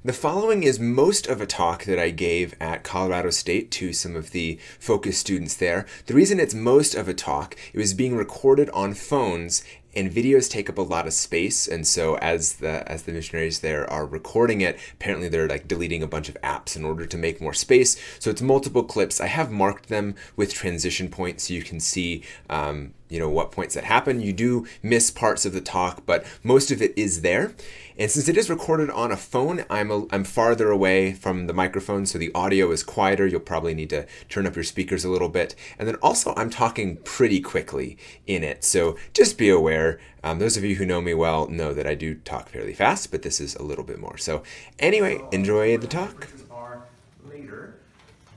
The following is most of a talk that I gave at Colorado State to some of the focus students there. The reason it's most of a talk, it was being recorded on phones, and videos take up a lot of space, and so as the missionaries there are recording it, apparently they're like deleting a bunch of apps in order to make more space. So it's multiple clips. I have marked them with transition points so you can see what points that happen. You do miss parts of the talk, but most of it is there. And since it is recorded on a phone, I'm farther away from the microphone, so the audio is quieter. You'll probably need to turn up your speakers a little bit. And then also I'm talking pretty quickly in it, so just be aware. Those of you who know me well know that I do talk fairly fast, but this is a little bit more. So anyway, enjoy the talk. Are later,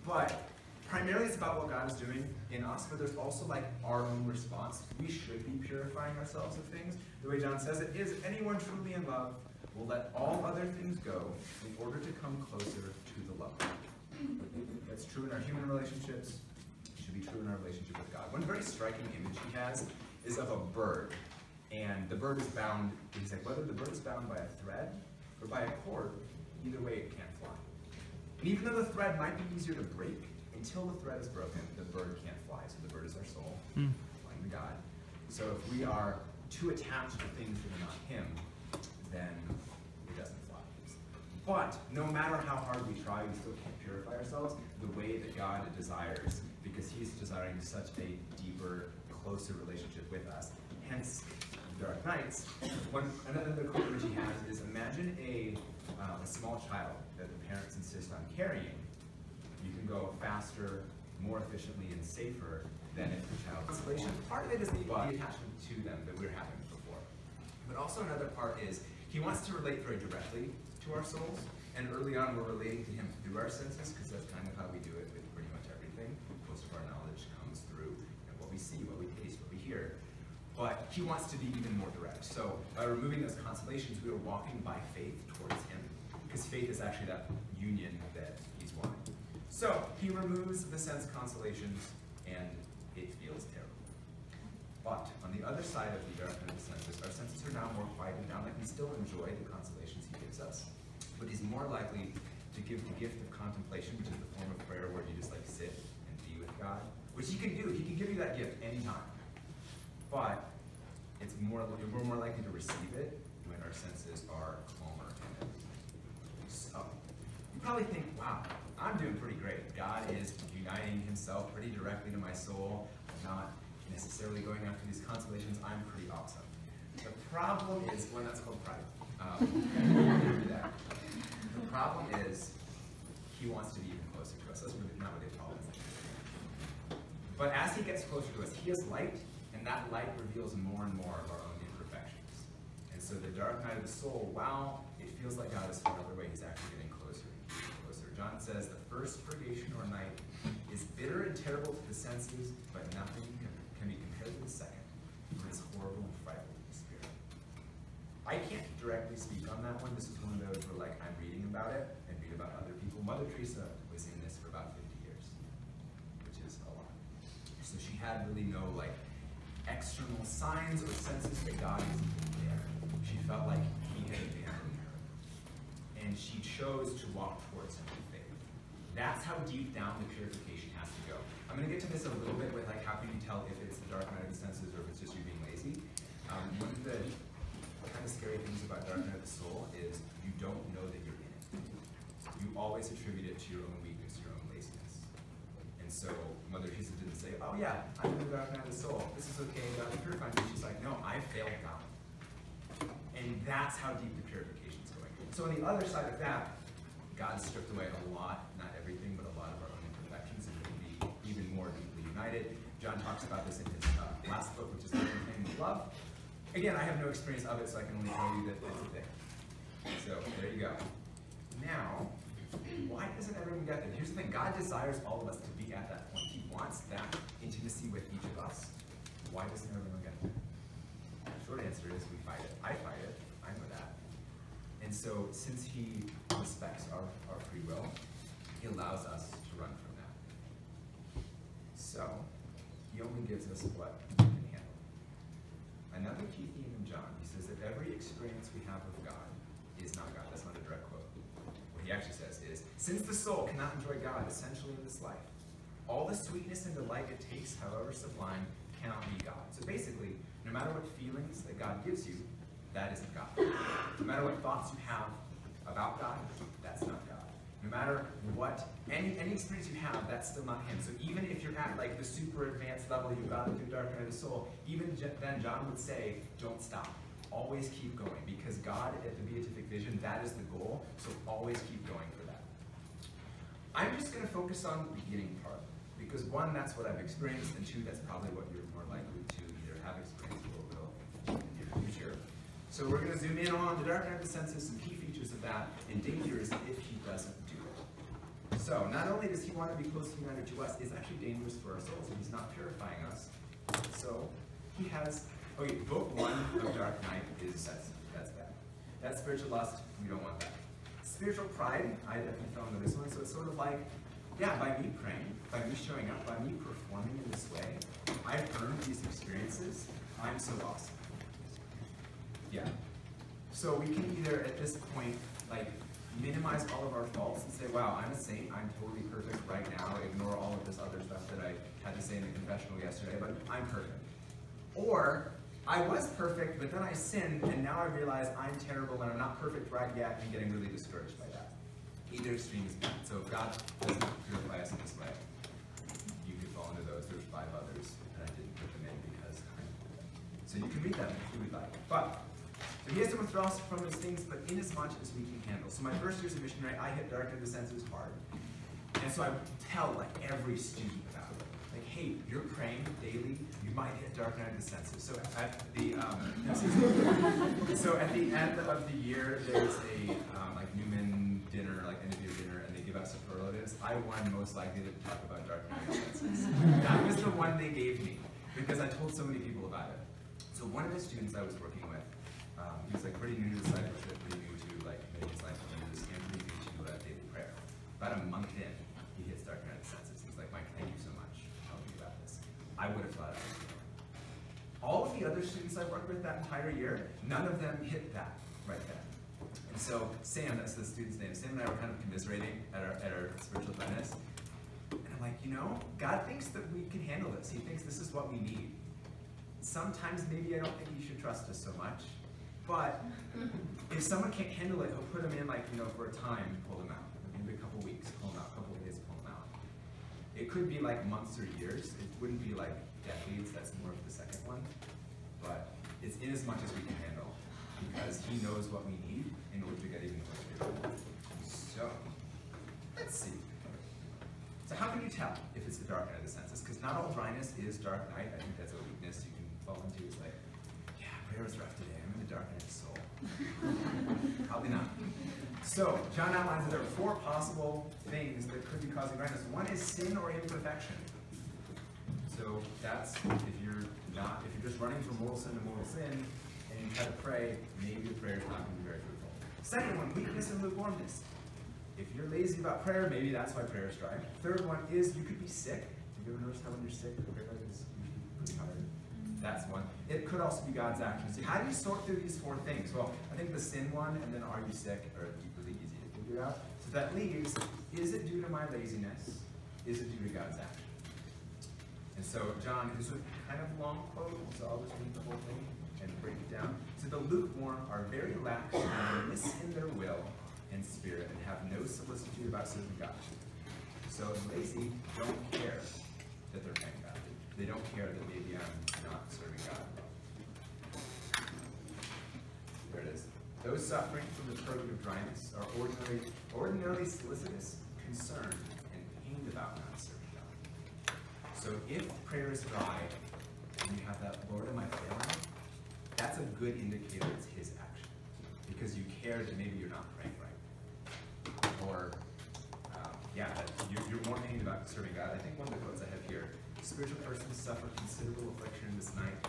but primarily it's about what God is doing in us, but there's also like our own response. We should be purifying ourselves of things. The way John says it is, anyone truly in love will let all other things go in order to come closer to the love. That's true in our human relationships. It should be true in our relationship with God. One very striking image he has is of a bird. And the bird is bound, he's like, whether the bird is bound by a thread or by a cord, either way it can't fly. And even though the thread might be easier to break, until the thread is broken, the bird can't fly. So the bird is our soul, flying to God. So if we are too attached to things that are not him, then it doesn't fly. But no matter how hard we try, we still can't purify ourselves the way that God desires, because he's desiring such a deeper, closer relationship with us. Hence, dark nights. Another quote which he has is, imagine a small child that the parents insist on carrying. You can go faster, more efficiently, and safer than if the child is isolation. Part of it is the attachment to them that we were having before. But also another part is he wants to relate very directly to our souls. And early on we're relating to him through our senses, because that's kind of how we do it with pretty much everything. Most of our knowledge comes through what we see, what we taste, what we hear. But he wants to be even more direct. So by removing those consolations, we are walking by faith towards him, because faith is actually that union that he's wanting. So he removes the sense consolations, and it feels terrible. But on the other side of the dark night of the senses, our senses are now more quieted down. Like we still enjoy the consolations he gives us, but he's more likely to give the gift of contemplation, which is the form of prayer where you just like sit and be with God, which he can do. He can give you that gift anytime. But we're more likely to receive it when our senses are calmer in it. So you probably think, wow, I'm doing pretty great. God is uniting himself pretty directly to my soul. I'm not necessarily going after these consolations. I'm pretty awesome. The problem is, well, that's called pride. The problem is, he wants to be even closer to us. That's really not what they call it. But as he gets closer to us, he is light, and that light reveals more and more of our own imperfections. And so the dark night of the soul, while it feels like God is farther away, he's actually getting closer and closer. John says the first purgation or night is bitter and terrible to the senses, but nothing can be compared to the second, for it is horrible and frightful to the spirit. I can't directly speak on that one. This is one of those where like I'm reading about it and read about other people. Mother Teresa was in this for about 50 years, which is a lot. So she had really no like external signs or senses that God was there. She felt like he had abandoned her. And she chose to walk towards him in faith. That's how deep down the purification has to go. I'm going to get to this a little bit with like how can you tell if it's the dark night of the senses or if it's just you being lazy. One of the kind of scary things about dark night of the soul is you don't know that you're in it. You always attribute it to your own weakness, your own laziness. And so Mother Teresa didn't say, oh yeah, I'm in the dark night of the soul. This is okay, God is purifying me. She's like, no, I failed God. And that's how deep the purification is going. So on the other side of that, God stripped away a lot, not everything, but a lot of our own imperfections, and we can be even more deeply united. John talks about this in his last book, which is Living with Love. Again, I have no experience of it, so I can only tell you that it's a thing. So there you go. Now, why doesn't everyone get there? Here's the thing, God desires all of us to be at that point. He wants that intimacy with each of us. Why doesn't everyone get there? Short answer is we fight it. I fight it. I know that. And so since he respects our free will, he allows us to run from that. So he only gives us what we can handle. Another key theme in John, he says that every experience we have with God is not God. That's not a direct quote. he actually says is, since the soul cannot enjoy God essentially in this life, all the sweetness and delight it takes, however sublime, cannot be God. So basically, no matter what feelings that God gives you, that isn't God. No matter what thoughts you have about God, that's not God. No matter what, any experience you have, that's still not him. So even if you're at like the super advanced level, you've got into the dark night of the soul, even then John would say, don't stop. Always keep going, because God at the beatific vision, that is the goal, so always keep going for that. I'm just going to focus on the beginning part, because one, that's what I've experienced, and two, that's probably what you're more likely to either have experienced or will in your future. So we're going to zoom in on the dark night of the senses, some key features of that, and dangers if he doesn't do it. So not only does he want to be closely united to us, it's actually dangerous for our souls, and he's not purifying us. So he has, okay, book one of Dark Night is that's bad. That's spiritual lust, we don't want that. Spiritual pride, I definitely fell into this one, so it's sort of like, yeah, by me praying, by me showing up, by me performing in this way, I've earned these experiences, I'm so awesome. Yeah. So we can either, at this point, like, minimize all of our faults and say, wow, I'm a saint, I'm totally perfect right now, ignore all of this other stuff that I had to say in the confessional yesterday, but I'm perfect. Or, I was perfect, but then I sinned, and now I realize I'm terrible and I'm not perfect right yet, and getting really discouraged by that. Either extreme is bad. So if God doesn't purify us in this way, you could fall into those. There's 5 others, and I didn't put them in because so you can read them if you would like. But so he has to withdraw us from those things, but in as much as we can handle. So my first year as a missionary, I hit dark night of the senses hard. And so I would tell like every student about it. Like, hey, you're praying daily, you might hit dark night of the senses. So at the end of the year, there's a like Newman dinner, like end of year dinner, and they give out superlatives. I won most likely to talk about dark night of the senses. That was the one they gave me because I told so many people about it. So one of the students I was working with, he was like pretty new to discipleship, pretty new to like making life changes, and pretty new to daily prayer. About a month in, he hits dark night of the senses. He's like, Mike, thank you so much for telling me about this. I would have thought I was doing it. All of the other students I worked with that entire year, none of them hit that right then. And so Sam, that's the student's name, Sam and I were kind of commiserating at our spiritual apprentice. And I'm like, you know, God thinks that we can handle this. He thinks this is what we need. Sometimes maybe I don't think you should trust us so much. But if someone can't handle it, he'll put them in, like, you know, for a time, pull them out. Maybe a couple weeks, pull them out, a couple days, pull them out. It could be like months or years. It wouldn't be like decades, that's more of the second one. But it's in as much as we can handle, because he knows what we need in order to get even closer. So, let's see. So how can you tell if it's the dark night of the senses? Because not all dryness is dark night. I think that's a weakness you can fall into. It's like, yeah, prayer was rough today. I'm in the dark night of the soul. Probably not. So, John outlines that there are 4 possible things that could be causing dryness. One is sin or imperfection. So that's if you're just running from mortal sin to mortal sin, and you try to pray, maybe the prayer is not going to be very fruitful. Second one, weakness and lukewarmness. If you're lazy about prayer, maybe that's why prayer is dry. Third one is you could be sick. Have you ever noticed how when you're sick, the prayer life is usually pretty hard? That's one. It could also be God's actions. So how do you sort through these 4 things? Well, I think the sin one and then are you sick are really easy to figure out. So that leaves, is it due to my laziness? Is it due to God's action? And so John, this is a kind of long quote, so I'll just read the whole thing and break it down. So the lukewarm are very lax and remiss in their will and spirit and have no solicitude about serving God. So the lazy don't care that they're praying God. They don't care that maybe I'm not serving God. There it is. Those suffering from the purgative dryness are ordinarily solicitous, concerned, and pained about not serving. So if prayer is dry, and you have that, Lord, am I failing? That's a good indicator it's his action. Because you care that maybe you're not praying right. Or, that you're more pained about serving God. I think one of the quotes I have here, spiritual persons suffer considerable affliction in this night,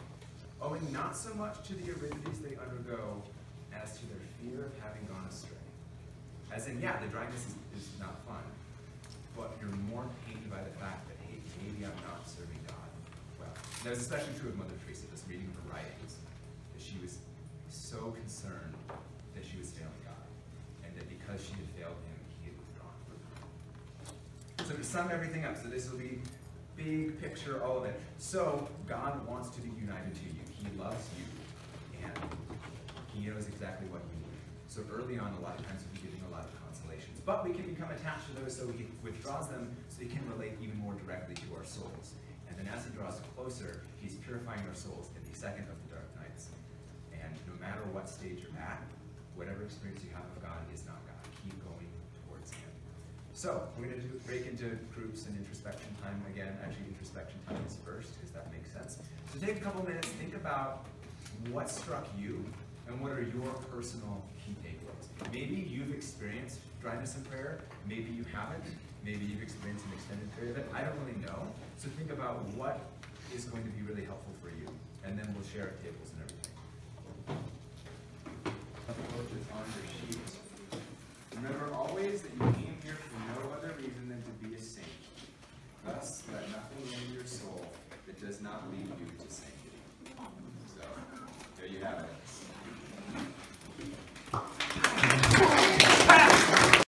owing not so much to the aridities they undergo as to their fear of having gone astray. As in, the dryness is not fun, but you're more pained by the fact that, hey, maybe I'm not serving God well. And that was especially true of Mother Teresa, just reading her writings, that she was so concerned that she was failing God, and that because she had failed him, sum everything up. So this will be big picture, all of it. So God wants to be united to you. He loves you, and he knows exactly what you need. So early on, a lot of times we'll be giving a lot of consolations. But we can become attached to those, so he withdraws them so he can relate even more directly to our souls. And then as he draws closer, he's purifying our souls in the second of the dark nights. And no matter what stage you're at, whatever experience you have of God is not God. Keep going towards him. So we're going to break into groups and introspection time again. Actually, introspection time is first, because that makes sense. So take a couple minutes, think about what struck you, and what are your personal key takeaways. Maybe you've experienced dryness in prayer, maybe you haven't, maybe you've experienced an extended period of it. I don't really know. So think about what is going to be really helpful for you, and then we'll share tables and everything. Approaches on your sheet. Remember always that you came here for no other reason than to be a saint. Thus, let nothing in your soul that does not lead you to sanctity. So, there you have it.